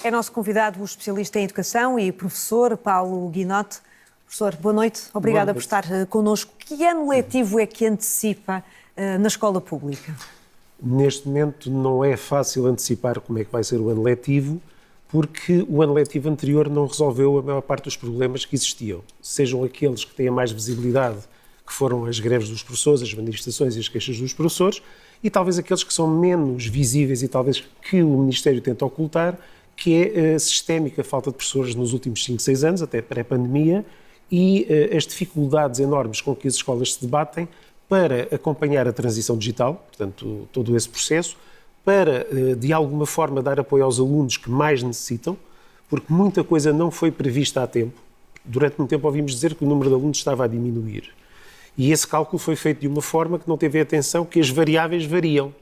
É nosso convidado o especialista em educação e professor Paulo Guinote. Professor, boa noite. Obrigada por estar connosco. Que ano letivo é que antecipa na escola pública? Neste momento não é fácil antecipar como é que vai ser o ano letivo, porque o ano letivo anterior não resolveu a maior parte dos problemas que existiam. Sejam aqueles que têm a mais visibilidade, que foram as greves dos professores, as manifestações e as queixas dos professores, e talvez aqueles que são menos visíveis e talvez que o Ministério tenta ocultar, que é a sistémica falta de professores nos últimos 5, 6 anos, até pré-pandemia, e as dificuldades enormes com que as escolas se debatem para acompanhar a transição digital, portanto, todo esse processo, para, de alguma forma, dar apoio aos alunos que mais necessitam, porque muita coisa não foi prevista a tempo. Durante muito tempo ouvimos dizer que o número de alunos estava a diminuir. E esse cálculo foi feito de uma forma que não teve atenção que as variáveis variam.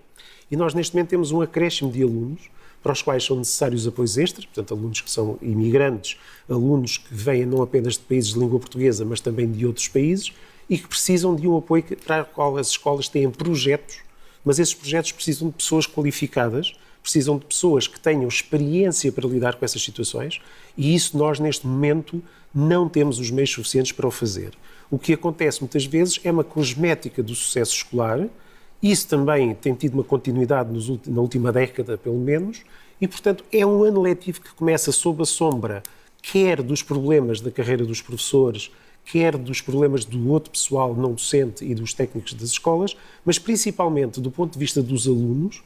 E nós, neste momento, temos um acréscimo de alunos para os quais são necessários apoios extras, portanto, alunos que são imigrantes, alunos que vêm não apenas de países de língua portuguesa, mas também de outros países, e que precisam de um apoio para o qual as escolas têm projetos, mas esses projetos precisam de pessoas qualificadas, precisam de pessoas que tenham experiência para lidar com essas situações, e isso nós, neste momento, não temos os meios suficientes para o fazer. O que acontece muitas vezes é uma cosmética do sucesso escolar. Isso também tem tido uma continuidade na última década, pelo menos, e, portanto, é um ano letivo que começa sob a sombra, quer dos problemas da carreira dos professores, quer dos problemas do outro pessoal não docente e dos técnicos das escolas, mas principalmente do ponto de vista dos alunos,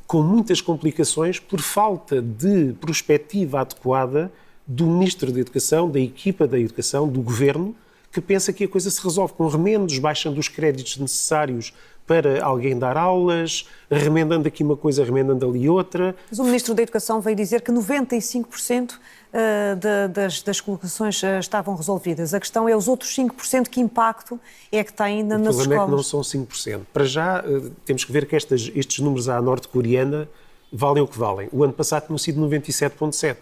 com muitas complicações por falta de perspectiva adequada do Ministro da Educação, da equipa da Educação, do Governo, que pensa que a coisa se resolve com remendos, baixando os créditos necessários para alguém dar aulas, remendando aqui uma coisa, remendando ali outra. Mas o Ministro da Educação veio dizer que 95% das colocações estavam resolvidas. A questão é os outros 5%, que impacto é que têm nas escolas? O problema é que não são 5%. Para já, temos que ver que estes números à norte-coreana valem o que valem. O ano passado tinham sido 97,7%.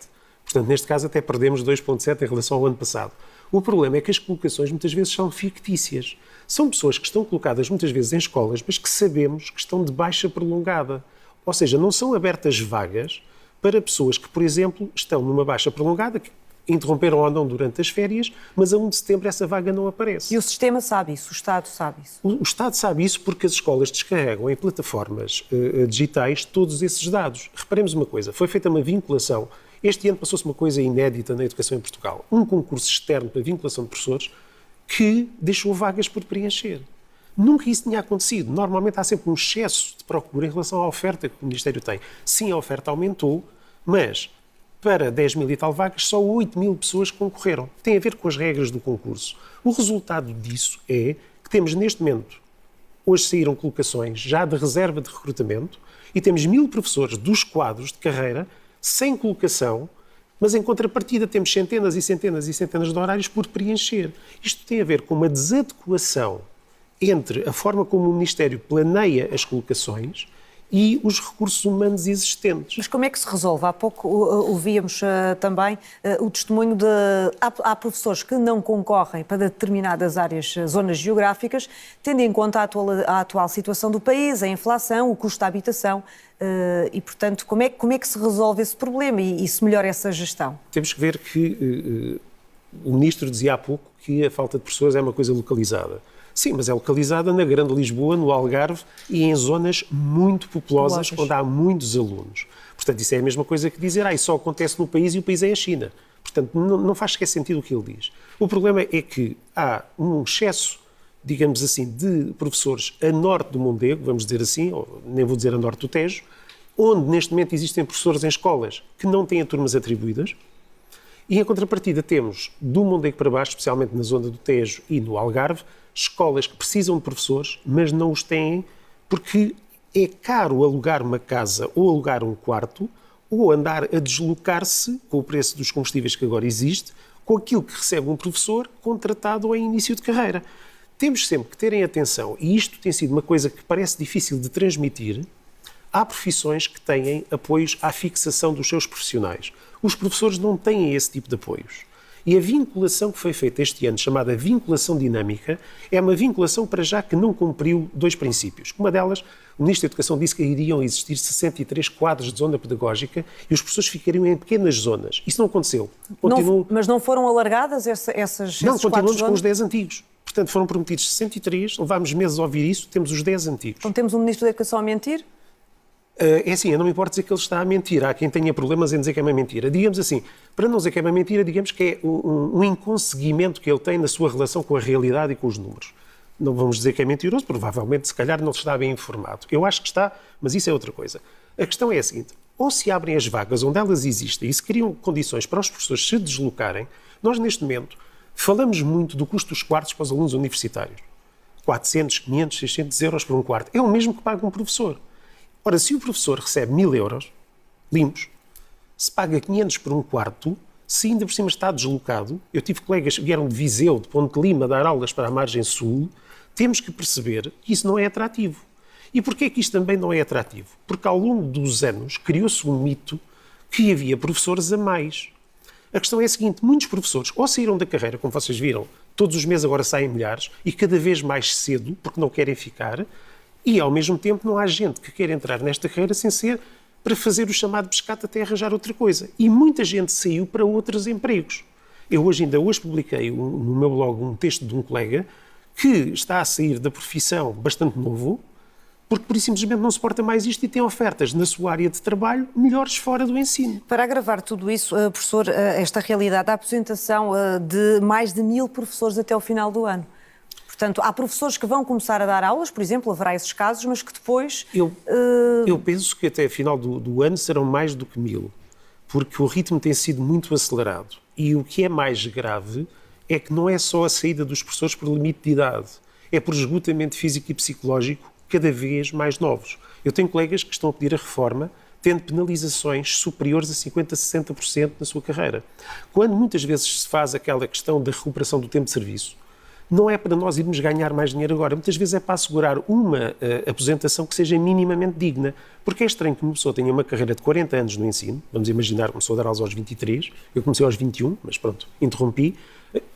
Portanto, neste caso, até perdemos 2,7% em relação ao ano passado. O problema é que as colocações muitas vezes são fictícias. São pessoas que estão colocadas muitas vezes em escolas, mas que sabemos que estão de baixa prolongada. Ou seja, não são abertas vagas para pessoas que, por exemplo, estão numa baixa prolongada, que interromperam ou não durante as férias, mas a 1 de setembro essa vaga não aparece. E o sistema sabe isso, o Estado sabe isso? O Estado sabe isso porque as escolas descarregam em plataformas digitais todos esses dados. Reparemos uma coisa, foi feita uma vinculação. Este ano passou-se uma coisa inédita na educação em Portugal. Um concurso externo para vinculação de professores que deixou vagas por preencher. Nunca isso tinha acontecido. Normalmente há sempre um excesso de procura em relação à oferta que o Ministério tem. Sim, a oferta aumentou, mas para 10 mil e tal vagas, só 8 mil pessoas concorreram. Tem a ver com as regras do concurso. O resultado disso é que temos neste momento, hoje saíram colocações já de reserva de recrutamento e temos 1000 professores dos quadros de carreira sem colocação, mas em contrapartida temos centenas e centenas e centenas de horários por preencher. Isto tem a ver com uma desadequação entre a forma como o Ministério planeia as colocações e os recursos humanos existentes. Mas como é que se resolve? Há pouco ouvíamos também o testemunho de... Há professores que não concorrem para determinadas áreas, zonas geográficas, tendo em conta a atual situação do país, a inflação, o custo da habitação, e, portanto, como é que se resolve esse problema e se melhora essa gestão? Temos que ver que o Ministro dizia há pouco que a falta de professores é uma coisa localizada. Sim, mas é localizada na Grande Lisboa, no Algarve e em zonas muito populosas, onde há muitos alunos. Portanto, isso é a mesma coisa que dizer, isso só acontece no país e o país é a China. Portanto, não faz sequer sentido o que ele diz. O problema é que há um excesso, digamos assim, de professores a norte do Mondego, vamos dizer assim, ou nem vou dizer a norte do Tejo, onde neste momento existem professores em escolas que não têm turmas atribuídas, e em contrapartida temos do Mondego para baixo, especialmente na zona do Tejo e no Algarve, escolas que precisam de professores, mas não os têm porque é caro alugar uma casa ou alugar um quarto ou andar a deslocar-se com o preço dos combustíveis que agora existe, com aquilo que recebe um professor contratado em início de carreira. Temos sempre que terem atenção, e isto tem sido uma coisa que parece difícil de transmitir, há profissões que têm apoios à fixação dos seus profissionais. Os professores não têm esse tipo de apoios. E a vinculação que foi feita este ano, chamada vinculação dinâmica, é uma vinculação para já que não cumpriu 2 princípios. Uma delas, o Ministro da Educação disse que iriam existir 63 quadros de zona pedagógica e os professores ficariam em pequenas zonas. Isso não aconteceu. Mas não foram alargadas essas Não, esses continuamos com quadros os 10 antigos. Portanto, foram prometidos 63, levámos meses a ouvir isso, temos os 10 antigos. Então temos um Ministro da Educação a mentir? É assim, eu não me importo dizer que ele está a mentir. Há quem tenha problemas em dizer que é uma mentira. Digamos assim, para não dizer que é uma mentira, digamos que é um inconseguimento que ele tem na sua relação com a realidade e com os números. Não vamos dizer que é mentiroso, provavelmente, se calhar, não está bem informado. Eu acho que está, mas isso é outra coisa. A questão é a seguinte, ou se abrem as vagas onde elas existem e se criam condições para os professores se deslocarem, nós, neste momento, falamos muito do custo dos quartos para os alunos universitários. 400, 500, 600 euros por um quarto. É o mesmo que paga um professor. Ora, se o professor recebe 1.000 euros limpos, se paga 500 por um quarto, se ainda por cima está deslocado, eu tive colegas que vieram de Viseu, de Ponte Lima, dar aulas para a margem sul, temos que perceber que isso não é atrativo. E porquê que isto também não é atrativo? Porque ao longo dos anos criou-se um mito que havia professores a mais. A questão é a seguinte, muitos professores ou saíram da carreira, como vocês viram, todos os meses agora saem milhares, e cada vez mais cedo, porque não querem ficar, e, ao mesmo tempo, não há gente que queira entrar nesta carreira sem ser para fazer o chamado pescado até arranjar outra coisa. E muita gente saiu para outros empregos. Eu ainda hoje publiquei no meu blog um texto de um colega que está a sair da profissão bastante novo, porque por isso simplesmente não suporta mais isto e tem ofertas na sua área de trabalho melhores fora do ensino. Para agravar tudo isso, professor, esta realidade, a apresentação de mais de 1.000 professores até ao final do ano. Portanto, há professores que vão começar a dar aulas, por exemplo, haverá esses casos, mas que depois... Eu penso que até a final do ano serão mais do que 1.000, porque o ritmo tem sido muito acelerado. E o que é mais grave é que não é só a saída dos professores por limite de idade, é por esgotamento físico e psicológico cada vez mais novos. Eu tenho colegas que estão a pedir a reforma tendo penalizações superiores a 50%, 60% na sua carreira. Quando muitas vezes se faz aquela questão da recuperação do tempo de serviço, não é para nós irmos ganhar mais dinheiro agora. Muitas vezes é para assegurar uma aposentação que seja minimamente digna. Porque é estranho que uma pessoa tenha uma carreira de 40 anos no ensino, vamos imaginar, começou a dar aulas aos 23, eu comecei aos 21, mas pronto, interrompi,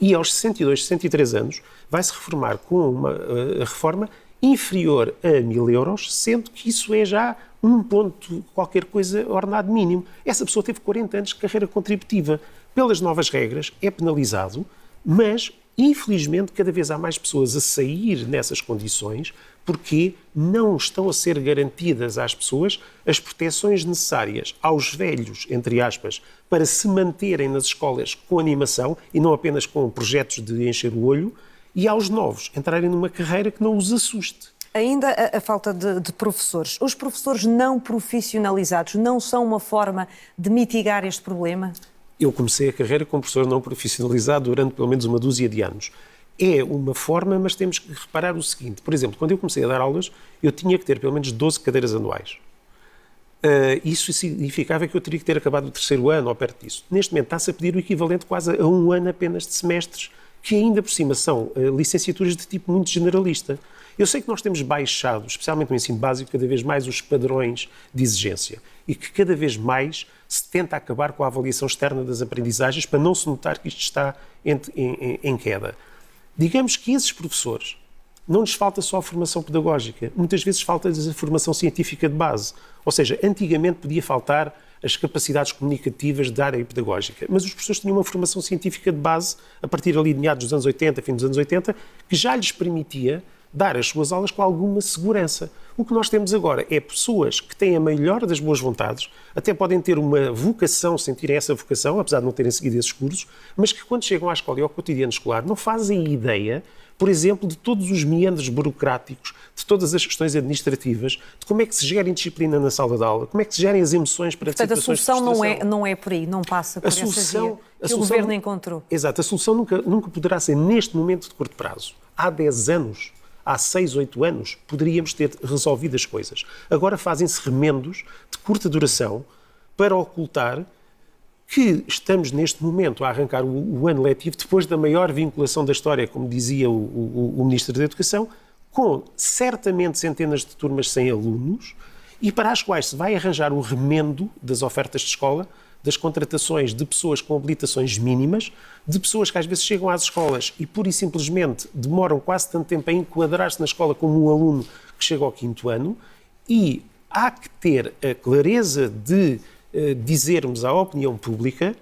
e aos 62, 63 anos vai-se reformar com uma reforma inferior a 1.000 euros, sendo que isso é já um ponto, qualquer coisa, ordenado mínimo. Essa pessoa teve 40 anos de carreira contributiva. Pelas novas regras, é penalizado, mas... Infelizmente, cada vez há mais pessoas a sair nessas condições porque não estão a ser garantidas às pessoas as proteções necessárias aos velhos, entre aspas, para se manterem nas escolas com animação e não apenas com projetos de encher o olho, e aos novos entrarem numa carreira que não os assuste. Ainda a falta de professores. Os professores não profissionalizados não são uma forma de mitigar este problema? Eu comecei a carreira como professor não profissionalizado durante pelo menos uma dúzia de anos. É uma forma, mas temos que reparar o seguinte. Por exemplo, quando eu comecei a dar aulas, eu tinha que ter pelo menos 12 cadeiras anuais. Isso significava que eu teria que ter acabado o 3º ano ou perto disso. Neste momento está-se a pedir o equivalente quase a um ano apenas de semestres, que ainda por cima são licenciaturas de tipo muito generalista. Eu sei que nós temos baixado, especialmente no ensino básico, cada vez mais os padrões de exigência e que cada vez mais se tenta acabar com a avaliação externa das aprendizagens para não se notar que isto está em queda. Digamos que esses professores, não lhes falta só a formação pedagógica, muitas vezes falta-lhes a formação científica de base. Ou seja, antigamente podia faltar as capacidades comunicativas da área pedagógica, mas os professores tinham uma formação científica de base, a partir ali de meados dos anos 80, fim dos anos 80, que já lhes permitia dar as suas aulas com alguma segurança. O que nós temos agora é pessoas que têm a melhor das boas vontades, até podem ter uma vocação, sentirem essa vocação, apesar de não terem seguido esses cursos, mas que quando chegam à escola e ao cotidiano escolar não fazem ideia, por exemplo, de todos os meandros burocráticos, de todas as questões administrativas, de como é que se gera a disciplina na sala de aula, como é que se gerem as emoções para situações de frustração. Portanto, a solução não é por aí, não passa por essa via que o Governo encontrou. Exato, a solução nunca poderá ser neste momento de curto prazo. Há 10 anos, há 6, 8 anos, poderíamos ter resolvido as coisas. Agora fazem-se remendos de curta duração para ocultar que estamos neste momento a arrancar o ano letivo depois da maior vinculação da história, como dizia o Ministro da Educação, com certamente centenas de turmas sem alunos e para as quais se vai arranjar o remendo das ofertas de escola das contratações de pessoas com habilitações mínimas, de pessoas que às vezes chegam às escolas e pura e simplesmente demoram quase tanto tempo a enquadrar-se na escola como um aluno que chega ao 5º ano, e há que ter a clareza de dizermos à opinião pública: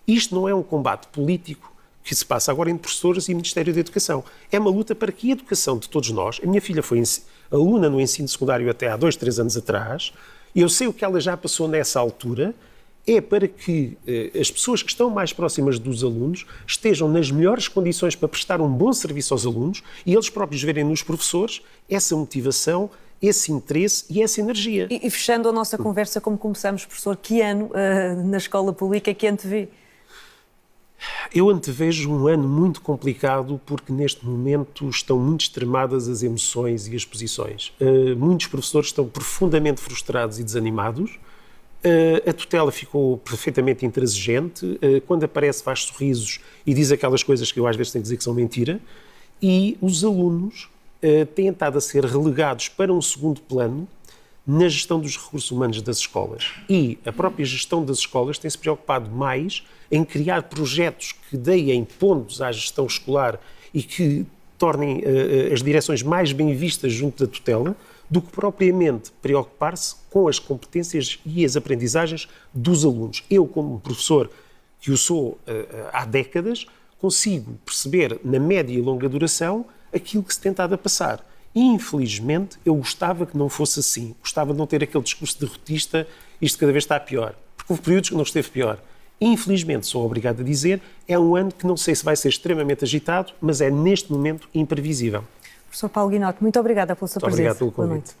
isto não é um combate político que se passa agora entre professores e Ministério da Educação. É uma luta para que a educação de todos nós... A minha filha foi aluna no ensino secundário até há 2, 3 anos atrás, e eu sei o que ela já passou nessa altura. É para que as pessoas que estão mais próximas dos alunos estejam nas melhores condições para prestar um bom serviço aos alunos e eles próprios verem nos professores essa motivação, esse interesse e essa energia. E fechando a nossa conversa, como começamos, professor, que ano na escola pública que antevê? Eu antevejo um ano muito complicado porque neste momento estão muito extremadas as emoções e as posições. Muitos professores estão profundamente frustrados e desanimados. A tutela ficou perfeitamente intransigente. Quando aparece faz sorrisos e diz aquelas coisas que eu às vezes tenho que dizer que são mentira. E os alunos têm estado a ser relegados para um segundo plano na gestão dos recursos humanos das escolas. E a própria gestão das escolas tem-se preocupado mais em criar projetos que deem pontos à gestão escolar e que tornem as direções mais bem vistas junto da tutela, do que propriamente preocupar-se com as competências e as aprendizagens dos alunos. Eu, como professor, que o sou há décadas, consigo perceber, na média e longa duração, aquilo que se tentado a passar. E, infelizmente, eu gostava que não fosse assim. Gostava de não ter aquele discurso derrotista, isto cada vez está pior. Porque houve períodos que não esteve pior. Infelizmente, sou obrigado a dizer, é um ano que não sei se vai ser extremamente agitado, mas é, neste momento, imprevisível. Professor Paulo Guinot, muito obrigada pela sua presença. Obrigado pelo convite. Boa noite.